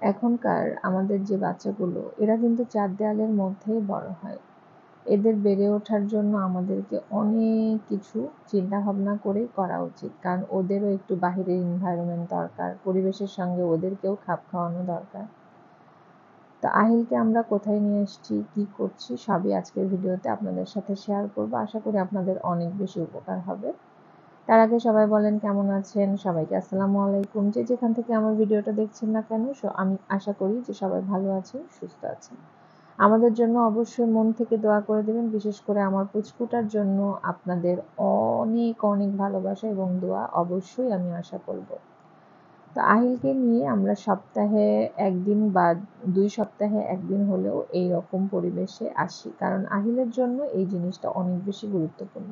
এখনকার আমাদের যে বাচ্চাগুলো এরা কিন্তু 4 দেয়ালের মধ্যেই বড় হয়। এদের বেড়ে ওঠার জন্য আমাদেরকে অনেক কিছু চিন্তাভাবনা করেই করা উচিত, কারণ ওদেরও একটু বাহিরের এনভায়রনমেন্ট দরকার, পরিবেশের সঙ্গে ওদেরকেও খাপ খাওয়ানো দরকার। তো আহিলকে আমরা কোথায় নিয়ে এসেছি, কি করছি, সবই আজকের ভিডিওতে আপনাদের সাথে শেয়ার করব। আশা করি আপনাদের অনেক বেশি উপকার হবে। তার আগে সবাই বলেন কেমন আছেন। সবাইকে আসসালামু আলাইকুম। যে যেখান থেকে আমার ভিডিওটা দেখছেন না কেন, আমি আশা করি যে সবাই ভালো আছেন, সুস্থ আছেন। আমাদের জন্য অবশ্যই মন থেকে দোয়া করে দেবেন, বিশেষ করে আমার পুচকুটার জন্য আপনাদের অনেক অনেক ভালোবাসা এবং দোয়া অবশ্যই আমি আশা করব। তো আহিলকে নিয়ে আমরা সপ্তাহে 1 দিন বা 2 সপ্তাহে 1 দিন হলেও এইরকম পরিবেশে আসি, কারণ আহিলের জন্য এই জিনিসটা অনেক বেশি গুরুত্বপূর্ণ।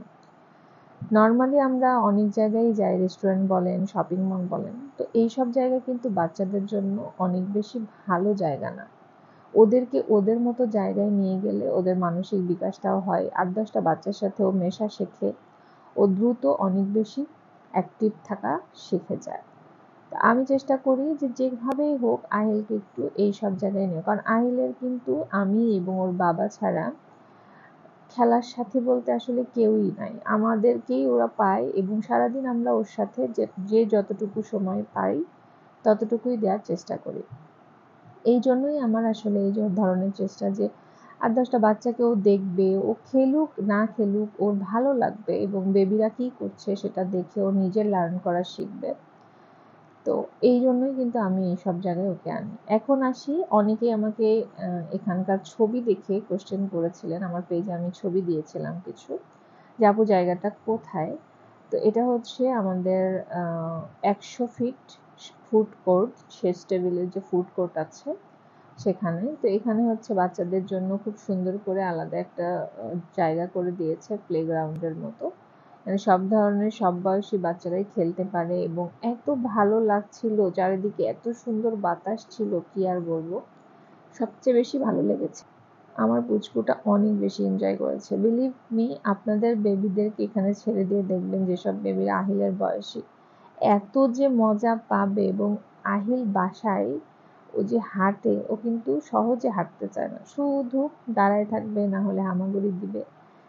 নর্মালি আমরা অনেক জায়গায় যাই, রেস্টুরেন্ট বলেন, শপিং মল বলেন, তো এইসব জায়গা কিন্তু বাচ্চাদের জন্য অনেক বেশি ভালো জায়গা না। ওদেরকে ওদের মতো জায়গায় নিয়ে গেলে ওদের মানসিক বিকাশটাও হয়, 8-10টা বাচ্চার সাথেও মেশা শেখে, ও দ্রুত অনেক বেশি অ্যাক্টিভ থাকা শিখে যায়। তো আমি চেষ্টা করি যে যেভাবেই হোক আহিলকে একটু এই সব জায়গায় নিয়ে, কারণ আহিলের কিন্তু আমি এবং ওর বাবা ছাড়া খেলার সাথী বলতে আসলে কেউই নাই, আমাদেরকেই ওরা পায় এবং সারাদিন আমরা ওর সাথে যে যতটুকু সময় পাই ততটুকুই দেওয়ার চেষ্টা করি। এই জন্যই আমার আসলে এই ধরনের চেষ্টা যে 8-10টা বাচ্চাকে ও দেখবে, ও খেলুক না খেলুক ওর ভালো লাগবে এবং বেবিরা কী করছে সেটা দেখে ও নিজে লার্ন করা শিখবে। তো এই জন্যই কিন্তু আমি এইসব জায়গায় ওকে আনি। এখন আসি, অনেকেই আমাকে এখানকার ছবি দেখে কোয়েশ্চেন করেছিলেন, আমার পেজে আমি ছবি দিয়েছিলাম কিছু, যে আপু জায়গাটা কোথায়। তো এটা হচ্ছে আমাদের 100 ফিট ফুড কোর্ট, শেষ টেবিলের যে ফুড কোর্ট আছে সেখানে। তো এখানে হচ্ছে বাচ্চাদের জন্য খুব সুন্দর করে আলাদা একটা জায়গা করে দিয়েছে, প্লেগ্রাউন্ডের মতো, মানে সব ধরনের সব বয়সী বাচ্চারাই খেলতে পারে। এবং এত ভালো লাগছিল, চারিদিকে এত সুন্দর বাতাস ছিল, কি আর বলবো। সবচেয়ে বেশি ভালো লেগেছে, আমার পুচকুটা অনেক বেশি এনজয় করেছে। বিলিভ মি, আপনাদের বেবিদেরকে এখানে ছেড়ে দিয়ে দেখবেন যেসব বেবিরা আহিলের বয়সী, এত যে মজা পাবে। এবং আহিল বাসায় ও যে হাঁটে, ও কিন্তু সহজে হাঁটতে চায় না, শুধু দাঁড়ায় থাকবে, না হলে হামাগুড়ি দিবে।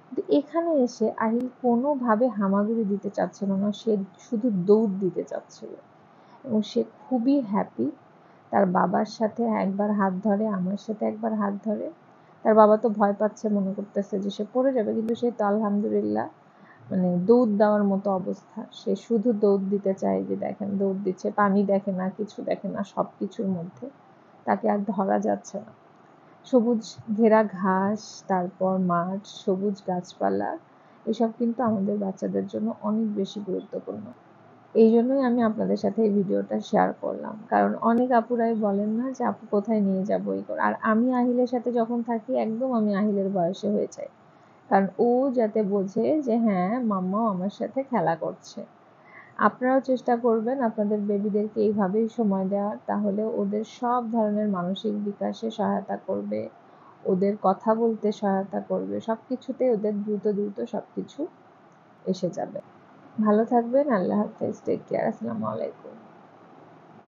কিন্তু এখানে এসে আহিল কোনোভাবে হামাগুড়ি দিতে চাচ্ছিল না, সে শুধু দৌড় দিতে চাচ্ছিল এবং সে খুবই হ্যাপি। তার বাবার সাথে একবার হাত ধরে, আমার সাথে একবার হাত ধরে। তার বাবা তো ভয় পাচ্ছে, মনে করতেছে যে সে পড়ে যাবে, কিন্তু সে তো আলহামদুলিল্লাহ মানে দৌড় দেওয়ার মতো অবস্থা, সে শুধু দৌড় দিতে চায়। যে দেখেন দৌড় দিচ্ছে, পানি দেখে না, কিছু দেখে না, সব কিছুর মধ্যে তাকে আর ধরা যাচ্ছে না। সবুজ ঘেরা ঘাস, তারপর মাঠ, সবুজ গাছপালা, এসব কিন্তু আমাদের বাচ্চাদের জন্য অনেক বেশি গুরুত্বপূর্ণ। এই জন্যই আমি আপনাদের সাথে এই ভিডিওটা শেয়ার করলাম, কারণ অনেক আপুরাই বলেন না যে আপু কোথায় নিয়ে যাবো এই করে। আর আমি আহিলের সাথে যখন থাকি একদম আমি আহিলের বয়সে হয়ে যাই, কারণ ও যাতে বোঝে যে হ্যাঁ মাম্মাও আমার সাথে খেলা করছে। আপনারাও চেষ্টা করবেন আপনাদের বেবিদেরকে এইভাবেই সময় দেওয়ার, তাহলে ওদের সব ধরনের মানসিক বিকাশে সহায়তা করবে, ওদের কথা বলতে সহায়তা করবে, সব কিছুতেই ওদের দ্রুত দ্রুত সব কিছু এসে যাবে। ভালো থাকবেন, আল্লাহ হাফেজ, টেক কেয়ার, আসসালামু আলাইকুম।